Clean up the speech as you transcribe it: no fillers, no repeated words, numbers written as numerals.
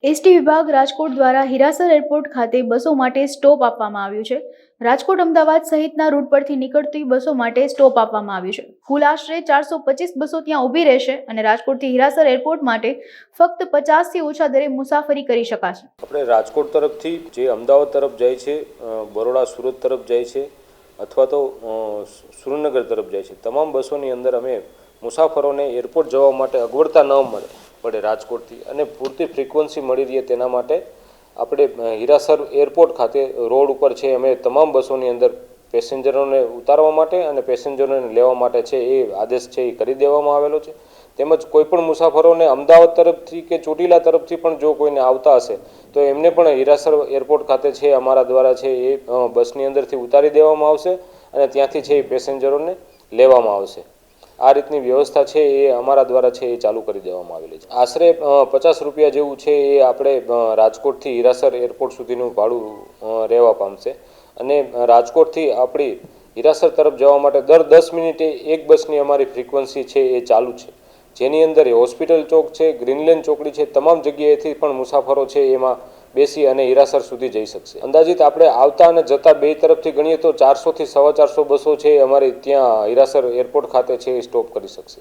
ST વિભાગ રાજકોટ દ્વારા Hirasar airport ખાતે બસો માટે સ્ટોપ આપવામાં આવ્યું છે। રાજકોટ અમદાવાદ સહિતના રૂટ પરથી નીકળતી બસો માટે સ્ટોપ આપવામાં આવ્યું છે। કુલ આશરે 425 બસો ત્યાં ઊભી રહેશે અને રાજકોટથી હીરાસર એરપોર્ટ માટે ફક્ત 50 થી ઓછા દરે મુસાફરી કરી શકાશે। આપણે રાજકોટ તરફથી જે અમદાવાદ તરફ જાય છે, બરોડા સુરત તરફ જાય છે અથવા તો સુરેન્દ્રનગર તરફ જાય છે, તમામ બસોની અંદર અમે મુસાફરોને એરપોર્ટ જવા માટે અગવડતા ન પડે રાજકોટથી અને પૂરતી ફ્રીક્વન્સી મળી રહે તેના માટે આપણે હીરાસર એરપોર્ટ ખાતે રોડ ઉપર છે અમે તમામ બસોની અંદર પેસેન્જરોને ઉતારવા માટે અને પેસેન્જરોને લેવા માટે છે એ આદેશ છે એ કરી દેવામાં આવેલો છે। તેમજ કોઈપણ મુસાફરોને અમદાવાદ તરફથી કે ચોટીલા તરફથી પણ જો કોઈને આવતા હશે તો એમને પણ હીરાસર એરપોર્ટ ખાતે છે અમારા દ્વારા છે એ બસની અંદરથી ઉતારી દેવામાં આવશે અને ત્યાંથી છે એ પેસેન્જરોને લેવામાં આવશે। આ રીતની વ્યવસ્થા છે એ અમારા દ્વારા છે એ ચાલુ કરી દેવામાં આવેલી છે। આશરે 50 રૂપિયા જેવું છે એ આપણે રાજકોટથી હીરાસર એરપોર્ટ સુધીનું ભાડું રહેવા પામશે અને રાજકોટથી આપણી હીરાસર તરફ જવા માટે દર 10 મિનિટે એક બસની અમારી ફ્રીક્વન્સી છે એ ચાલુ છે, જેની અંદર હોસ્પિટલ ચોક છે, ગ્રીનલેન્ડ ચોકડી છે, તમામ જગ્યાએથી પણ મુસાફરો છે એમાં બેસી અને હીરાસર સુધી જઈ શકશે। અંદાજિત આપણે આવતા અને જતા બે તરફથી ગણીએ તો 400 થી 450 બસો છે અમારી ત્યાં હીરાસર એરપોર્ટ ખાતે છે એ સ્ટોપ કરી શકશે।